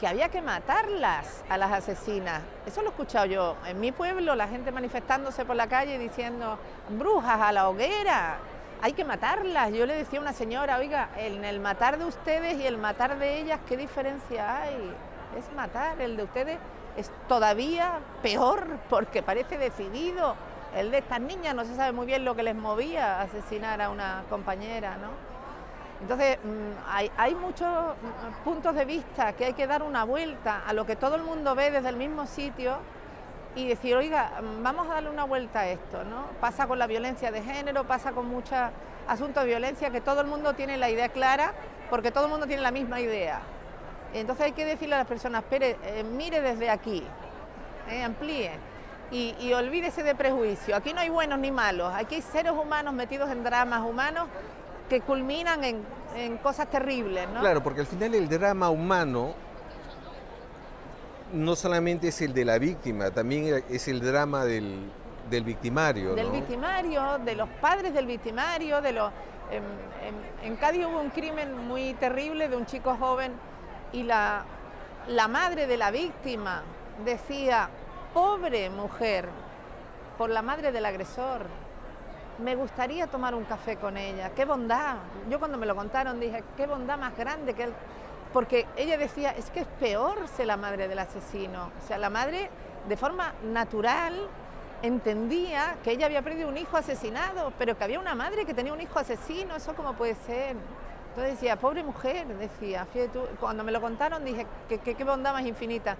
Speaker 2: había que matarlas a las asesinas. Eso lo he escuchado yo. En mi pueblo, la gente manifestándose por la calle diciendo brujas a la hoguera, hay que matarlas. Yo le decía a una señora, oiga, en el matar de ustedes y el matar de ellas, ¿qué diferencia hay? Es matar, el de ustedes es todavía peor porque parece decidido. El de estas niñas no se sabe muy bien lo que les movía a asesinar a una compañera, ¿no? Entonces, hay muchos puntos de vista que hay que dar una vuelta a lo que todo el mundo ve desde el mismo sitio y decir, oiga, vamos a darle una vuelta a esto, ¿no? Pasa con la violencia de género, pasa con muchos asuntos de violencia que todo el mundo tiene la idea clara porque todo el mundo tiene la misma idea. Entonces hay que decirle a las personas, espere, mire desde aquí, amplíe y olvídese de prejuicio. Aquí no hay buenos ni malos, aquí hay seres humanos metidos en dramas humanos que culminan en cosas terribles, ¿no?
Speaker 1: Claro, porque al final el drama humano no solamente es el de la víctima, también es el drama del victimario,
Speaker 2: Del
Speaker 1: ¿no?
Speaker 2: victimario, de los padres del victimario, en Cádiz hubo un crimen muy terrible de un chico joven y la madre de la víctima decía, pobre mujer, por la madre del agresor, me gustaría tomar un café con ella, qué bondad. Yo cuando me lo contaron dije, qué bondad más grande que él, porque ella decía, es que es peor ser la madre del asesino. O sea, la madre de forma natural entendía que ella había perdido un hijo asesinado, pero que había una madre que tenía un hijo asesino, ¿eso cómo puede ser? Entonces decía, pobre mujer, decía, fíjate tú, cuando me lo contaron dije, qué bondad más infinita.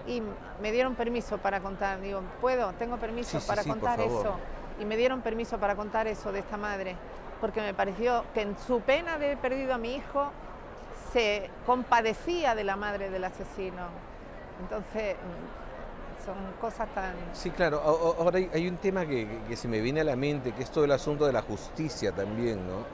Speaker 2: Y me dieron permiso para contar, digo, ¿puedo? Tengo permiso para contar eso. Y me dieron permiso para contar eso de esta madre, porque me pareció que en su pena de haber perdido a mi hijo, se compadecía de la madre del asesino. Entonces, son cosas tan...
Speaker 1: Sí, claro. Ahora hay un tema que se me viene a la mente, que es todo el asunto de la justicia también, ¿no?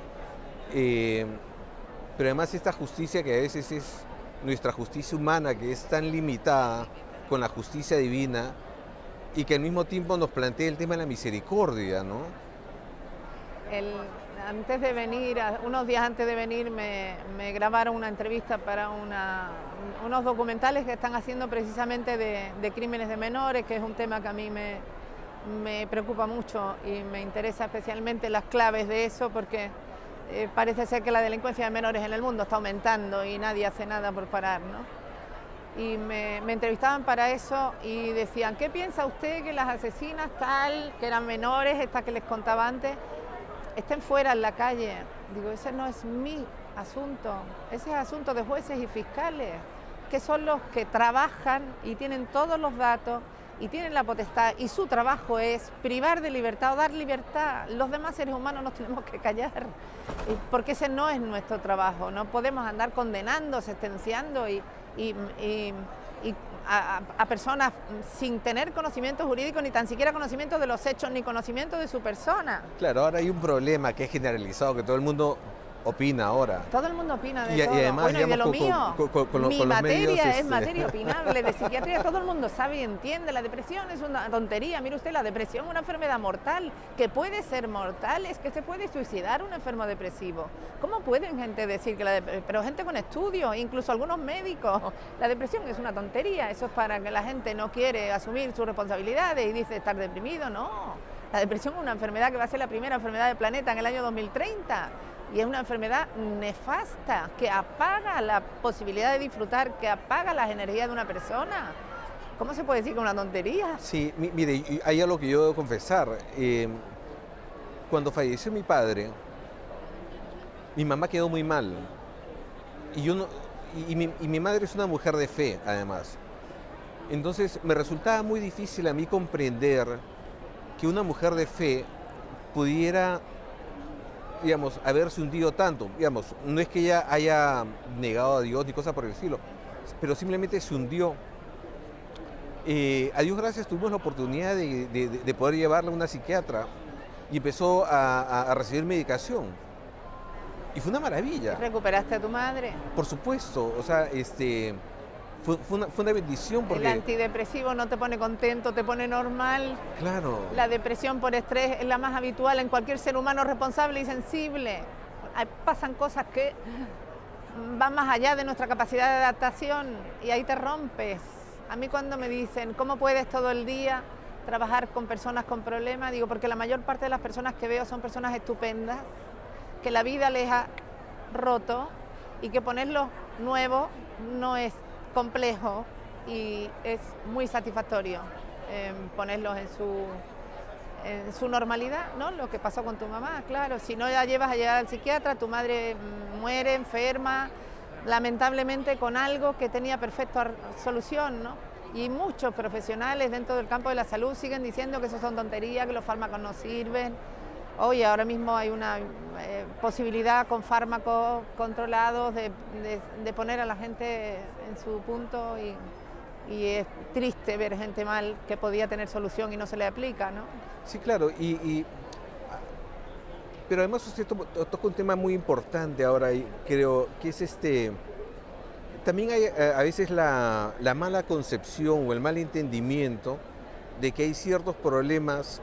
Speaker 1: Pero además esta justicia que a veces es nuestra justicia humana, que es tan limitada con la justicia divina y que al mismo tiempo nos plantea el tema de la misericordia, ¿no?
Speaker 2: Antes de venir, unos días antes de venir, me grabaron una entrevista para unos documentales que están haciendo precisamente de crímenes de menores, que es un tema que a mí me preocupa mucho y me interesa especialmente las claves de eso, porque parece ser que la delincuencia de menores en el mundo está aumentando y nadie hace nada por parar, ¿no? Y me entrevistaban para eso y decían, ¿qué piensa usted que las asesinas tal, que eran menores, estas que les contaba antes, estén fuera en la calle? Digo, ese no es mi asunto, ese es asunto de jueces y fiscales, que son los que trabajan y tienen todos los datos y tienen la potestad, y su trabajo es privar de libertad o dar libertad. Los demás seres humanos nos tenemos que callar, porque ese no es nuestro trabajo. No podemos andar condenando, sentenciando a personas sin tener conocimiento jurídico, ni tan siquiera conocimiento de los hechos, ni conocimiento de su persona.
Speaker 1: Claro, ahora hay un problema que es generalizado, que todo el mundo opina ahora.
Speaker 2: Todo el mundo opina de todo.
Speaker 1: Además,
Speaker 2: bueno,
Speaker 1: digamos,
Speaker 2: y de lo mío, mi materia es materia
Speaker 1: opinable.
Speaker 2: opinable, de psiquiatría, todo el mundo sabe y entiende. La depresión es una tontería. Mire usted, la depresión es una enfermedad mortal, que puede ser mortal, es que se puede suicidar un enfermo depresivo. ¿Cómo pueden gente decir que pero gente con estudios, incluso algunos médicos, la depresión es una tontería? Eso es para que la gente no quiere asumir sus responsabilidades y dice estar deprimido. No, la depresión es una enfermedad que va a ser la primera enfermedad del planeta en el año 2030. Y es una enfermedad nefasta, que apaga la posibilidad de disfrutar, que apaga las energías de una persona. ¿Cómo se puede decir que es una tontería?
Speaker 1: Sí, mire, hay algo que yo debo confesar. Cuando falleció mi padre, mi mamá quedó muy mal. Y mi madre es una mujer de fe, además. Entonces, me resultaba muy difícil a mí comprender que una mujer de fe pudiera, digamos, haberse hundido tanto. Digamos, no es que ella haya negado a Dios ni cosas por el estilo, pero simplemente se hundió. A Dios gracias tuvimos la oportunidad de poder llevarla a una psiquiatra y empezó a recibir medicación. Y fue una maravilla.
Speaker 2: ¿Recuperaste a tu madre?
Speaker 1: Por supuesto, o sea, fue una bendición porque...
Speaker 2: El antidepresivo no te pone contento, te pone normal.
Speaker 1: Claro.
Speaker 2: La depresión por estrés es la más habitual en cualquier ser humano responsable y sensible. Pasan cosas que van más allá de nuestra capacidad de adaptación y ahí te rompes. A mí cuando me dicen, ¿cómo puedes todo el día trabajar con personas con problemas? Digo, porque la mayor parte de las personas que veo son personas estupendas, que la vida les ha roto y que ponerlos nuevos no es complejo y es muy satisfactorio ponerlos en su normalidad, ¿no? Lo que pasó con tu mamá, claro, si no la llevas a llegar al psiquiatra, tu madre muere, enferma, lamentablemente con algo que tenía perfecta solución, ¿no? Y muchos profesionales dentro del campo de la salud siguen diciendo que eso son tonterías, que los fármacos no sirven. Hoy ahora mismo hay una posibilidad con fármacos controlados de poner a la gente en su punto y es triste ver gente mal que podía tener solución y no se le aplica, ¿no?
Speaker 1: Sí, claro, pero además usted toca un tema muy importante ahora y creo que es también hay a veces la mala concepción o el mal entendimiento de que hay ciertos problemas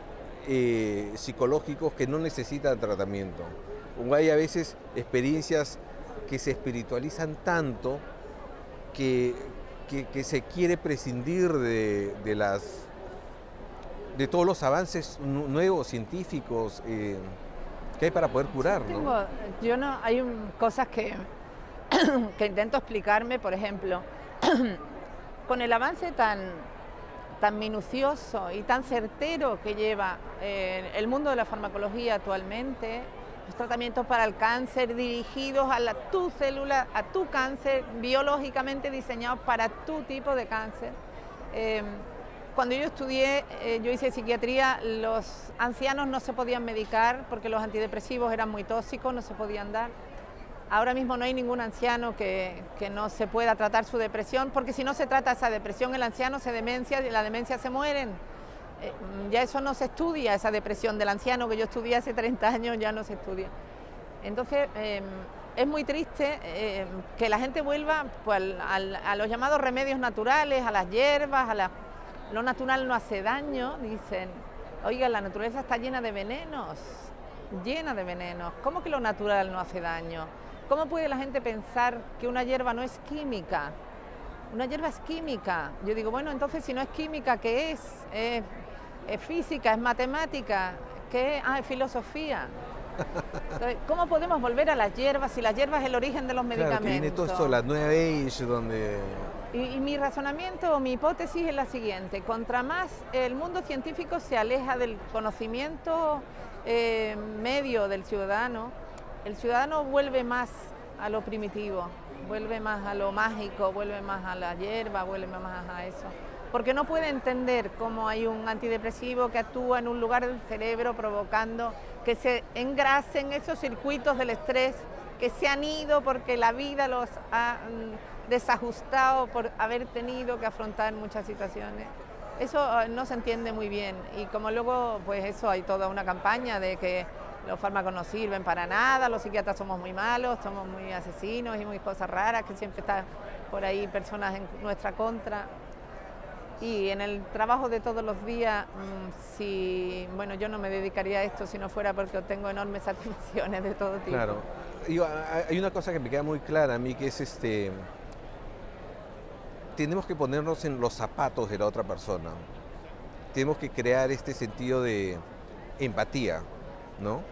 Speaker 1: psicológicos que no necesitan tratamiento. O hay a veces experiencias que se espiritualizan tanto que se quiere prescindir de todos los avances nuevos, científicos, que hay para poder curar, ¿no?
Speaker 2: Hay cosas que intento explicarme, por ejemplo, con el avance tan minucioso y tan certero que lleva el mundo de la farmacología actualmente, los tratamientos para el cáncer dirigidos a tu célula, a tu cáncer, biológicamente diseñados para tu tipo de cáncer. Cuando yo estudié, yo hice psiquiatría, los ancianos no se podían medicar porque los antidepresivos eran muy tóxicos, no se podían dar. Ahora mismo no hay ningún anciano que no se pueda tratar su depresión, porque si no se trata esa depresión, el anciano se demencia y en la demencia se mueren. Ya eso no se estudia, esa depresión del anciano que yo estudié hace 30 años ya no se estudia. Entonces, es muy triste que la gente vuelva pues, a los llamados remedios naturales, a las hierbas, lo natural no hace daño, dicen. Oiga, la naturaleza está llena de venenos, llena de venenos. ¿Cómo que lo natural no hace daño? ¿Cómo puede la gente pensar que una hierba no es química? Una hierba es química. Yo digo, bueno, entonces si no es química, ¿qué es? ¿Es física? ¿Es matemática? ¿Qué es? Es filosofía. Entonces, ¿cómo podemos volver a las hierbas si la hierba es el origen de los medicamentos?
Speaker 1: Claro, que viene todo esto, la Nueva Age, donde...
Speaker 2: Y mi razonamiento o mi hipótesis es la siguiente: contra más el mundo científico se aleja del conocimiento medio del ciudadano, el ciudadano vuelve más a lo primitivo, vuelve más a lo mágico, vuelve más a la hierba, vuelve más a eso. Porque no puede entender cómo hay un antidepresivo que actúa en un lugar del cerebro provocando que se engrasen esos circuitos del estrés que se han ido porque la vida los ha desajustado por haber tenido que afrontar muchas situaciones. Eso no se entiende muy bien y como luego pues eso hay toda una campaña de que los fármacos no sirven para nada, los psiquiatras somos muy malos, somos muy asesinos y muy cosas raras, que siempre están por ahí personas en nuestra contra. Y en el trabajo de todos los días, bueno, yo no me dedicaría a esto si no fuera porque obtengo enormes satisfacciones de todo tipo.
Speaker 1: Claro. Hay una cosa que me queda muy clara a mí, que es tenemos que ponernos en los zapatos de la otra persona. Tenemos que crear este sentido de empatía, ¿no?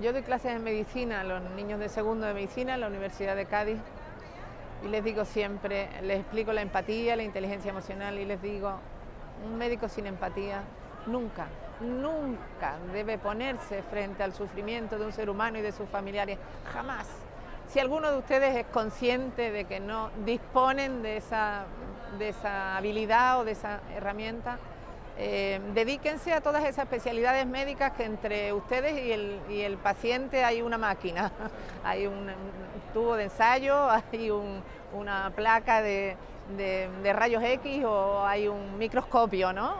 Speaker 2: Yo doy clases de medicina a los niños de segundo de medicina en la Universidad de Cádiz y les digo siempre, les explico la empatía, la inteligencia emocional y les digo, un médico sin empatía nunca debe ponerse frente al sufrimiento de un ser humano y de sus familiares, jamás. Si alguno de ustedes es consciente de que no disponen de esa habilidad o de esa herramienta, dedíquense a todas esas especialidades médicas que entre ustedes y el paciente hay una máquina, hay un tubo de ensayo, hay una placa de rayos X o hay un microscopio, ¿no?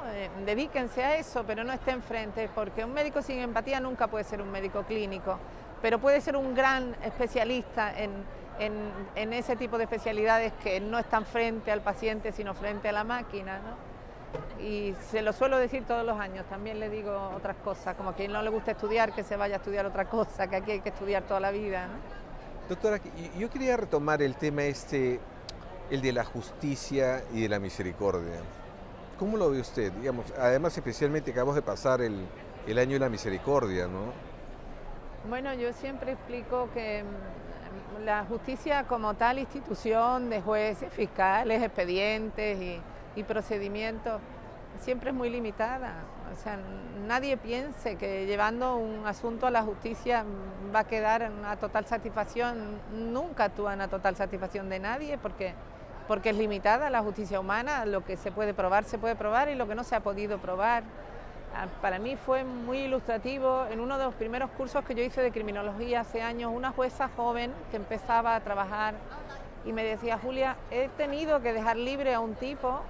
Speaker 2: Dedíquense a eso, pero no estén frente, porque un médico sin empatía nunca puede ser un médico clínico, pero puede ser un gran especialista en ese tipo de especialidades que no están frente al paciente, sino frente a la máquina, ¿no? Y se lo suelo decir todos los años, también le digo otras cosas, como a quien no le gusta estudiar, que se vaya a estudiar otra cosa, que aquí hay que estudiar toda la vida, ¿no?
Speaker 1: Doctora, yo quería retomar el tema el de la justicia y de la misericordia. ¿Cómo lo ve usted? Digamos, además, especialmente acabamos de pasar el año de la misericordia, ¿no?
Speaker 2: Bueno, yo siempre explico que la justicia como tal institución de jueces, fiscales, expedientes y procedimientos siempre es muy limitada. O sea, nadie piense que llevando un asunto a la justicia va a quedar en una total satisfacción. Nunca actúa en una total satisfacción de nadie porque es limitada la justicia humana. Lo que se puede probar y lo que no se ha podido probar. Para mí fue muy ilustrativo en uno de los primeros cursos que yo hice de criminología hace años, una jueza joven que empezaba a trabajar y me decía, Julia, he tenido que dejar libre a un tipo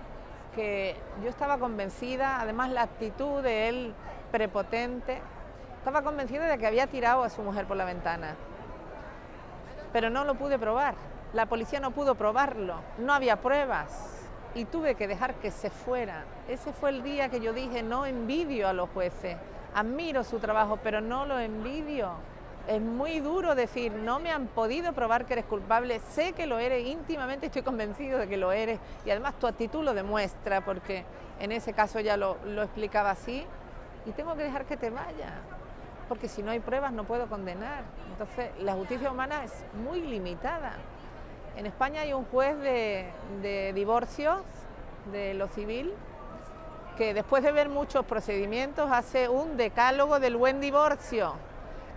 Speaker 2: que yo estaba convencida, además la actitud de él prepotente, estaba convencida de que había tirado a su mujer por la ventana, pero no lo pude probar. La policía no pudo probarlo, no había pruebas y tuve que dejar que se fuera. Ese fue el día que yo dije, no envidio a los jueces, admiro su trabajo, pero no lo envidio. Es muy duro decir, no me han podido probar que eres culpable, sé que lo eres, íntimamente estoy convencido de que lo eres y además tu actitud lo demuestra, porque en ese caso ya lo explicaba así, y tengo que dejar que te vaya, porque si no hay pruebas no puedo condenar. Entonces la justicia humana es muy limitada. En España hay un juez de divorcios de lo civil que después de ver muchos procedimientos hace un decálogo del buen divorcio,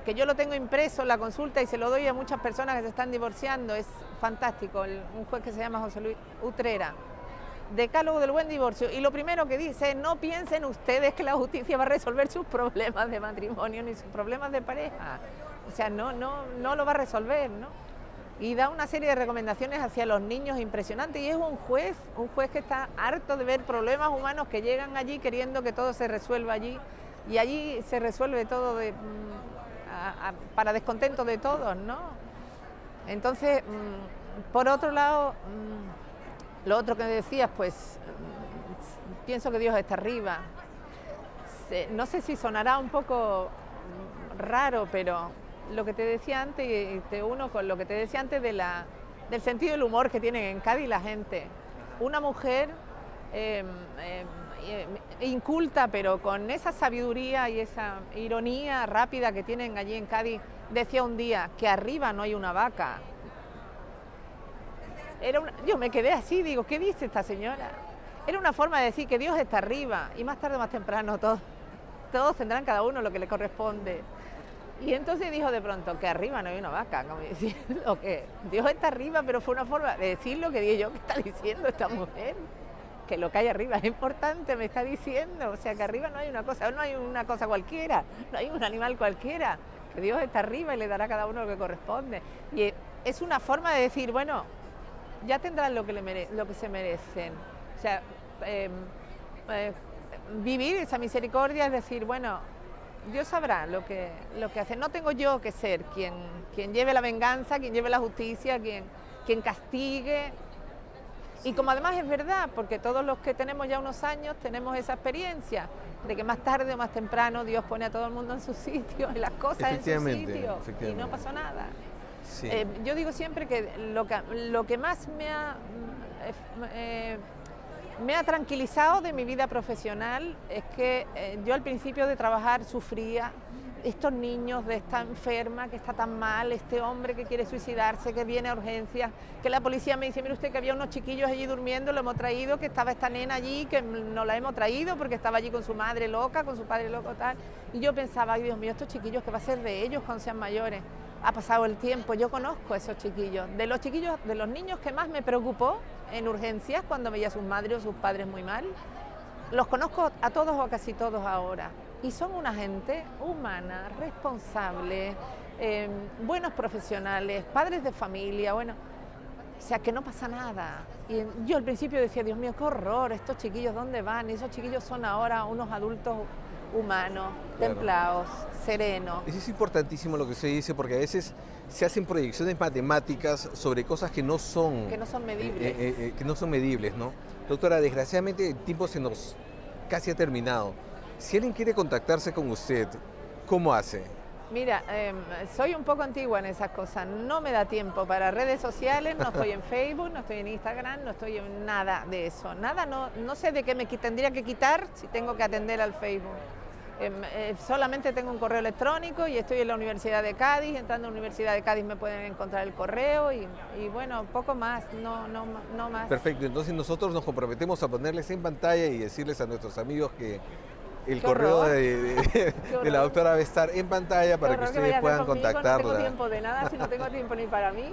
Speaker 2: que yo lo tengo impreso en la consulta y se lo doy a muchas personas que se están divorciando. Es fantástico, un juez que se llama José Luis Utrera. Decálogo del buen divorcio, y lo primero que dice es: no piensen ustedes que la justicia va a resolver sus problemas de matrimonio ni sus problemas de pareja, o sea, no lo va a resolver, ¿no? Y da una serie de recomendaciones hacia los niños impresionantes, y es un juez que está harto de ver problemas humanos que llegan allí queriendo que todo se resuelva allí, y allí se resuelve todo para descontento de todos, ¿no? Entonces, por otro lado, lo otro que me decías, pues pienso que Dios está arriba. No sé si sonará un poco raro, pero lo que te decía antes, y te uno con lo que te decía antes del sentido del humor que tienen en Cádiz la gente. Una mujer inculta, pero con esa sabiduría y esa ironía rápida que tienen allí en Cádiz, decía un día que arriba no hay una vaca. Yo me quedé así, digo, ¿qué dice esta señora? Era una forma de decir que Dios está arriba, y más tarde o más temprano todos tendrán cada uno lo que le corresponde. Y entonces dijo de pronto que arriba no hay una vaca, como diciendo que Dios está arriba, pero fue una forma de decir lo que dije yo, ¿qué está diciendo esta mujer? Que lo que hay arriba es importante, me está diciendo, o sea, que arriba no hay una cosa cualquiera, no hay un animal cualquiera, que Dios está arriba y le dará a cada uno lo que corresponde. Y es una forma de decir, bueno, ya tendrán lo que se merecen. O sea, vivir esa misericordia es decir, bueno, Dios sabrá lo que hace. No tengo yo que ser quien lleve la venganza, quien lleve la justicia, quien castigue. Y como además es verdad, porque todos los que tenemos ya unos años tenemos esa experiencia de que más tarde o más temprano Dios pone a todo el mundo en su sitio, y las cosas en su sitio, y no pasó nada. Sí. Yo digo siempre que lo que más me ha tranquilizado de mi vida profesional es que yo al principio de trabajar sufría estos niños de esta enferma que está tan mal, este hombre que quiere suicidarse, que viene a urgencias, que la policía me dice, mire usted que había unos chiquillos allí durmiendo, lo hemos traído, que estaba esta nena allí, que no la hemos traído porque estaba allí con su madre loca, con su padre loco, tal. Y yo pensaba, ay Dios mío, estos chiquillos, ¿qué va a ser de ellos cuando sean mayores? Ha pasado el tiempo, yo conozco a esos chiquillos. De los niños que más me preocupó en urgencias cuando veía a sus madres o sus padres muy mal, los conozco a todos o a casi todos ahora. Y son una gente humana, responsable, buenos profesionales, padres de familia, bueno, o sea que no pasa nada. Y yo al principio decía, Dios mío, qué horror, estos chiquillos, ¿dónde van? Y esos chiquillos son ahora unos adultos humanos, claro, templados, serenos.
Speaker 1: Eso es importantísimo lo que se dice, porque a veces se hacen proyecciones matemáticas sobre cosas que no son
Speaker 2: medibles.
Speaker 1: Que no son medibles, ¿no? Doctora, desgraciadamente el tiempo se nos casi ha terminado. Si alguien quiere contactarse con usted, ¿cómo hace?
Speaker 2: Mira, soy un poco antigua en esas cosas, no me da tiempo para redes sociales, no estoy en Facebook, no estoy en Instagram, no estoy en nada de eso, nada, no sé de qué me tendría que quitar si tengo que atender al Facebook. Solamente tengo un correo electrónico y estoy en la Universidad de Cádiz, entrando a la Universidad de Cádiz me pueden encontrar el correo y bueno, poco más, no más.
Speaker 1: Perfecto, entonces nosotros nos comprometemos a ponerles en pantalla y decirles a nuestros amigos que el correo de la doctora va a estar en pantalla para que ustedes puedan contactarla.
Speaker 2: No tengo tiempo de nada, si no tengo tiempo ni para mí.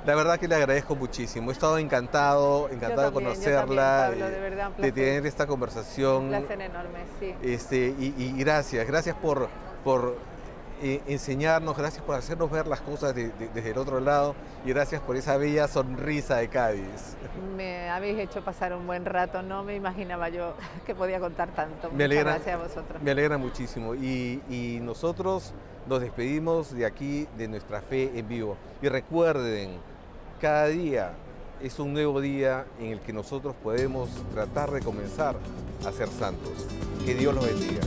Speaker 1: La verdad que le agradezco muchísimo. He estado encantado de conocerla,
Speaker 2: Pablo, de verdad,
Speaker 1: de tener esta conversación.
Speaker 2: Un placer enorme, sí.
Speaker 1: Y gracias por enseñarnos, gracias por hacernos ver las cosas desde el otro lado, y gracias por esa bella sonrisa de Cádiz.
Speaker 2: Me habéis hecho pasar un buen rato, no me imaginaba yo que podía contar tanto. Muchas gracias a vosotros.
Speaker 1: Me alegra muchísimo, y nosotros nos despedimos de aquí, de Nuestra Fe en Vivo. Y recuerden, Cada día es un nuevo día en el que nosotros podemos tratar de comenzar a ser santos. Que Dios los bendiga.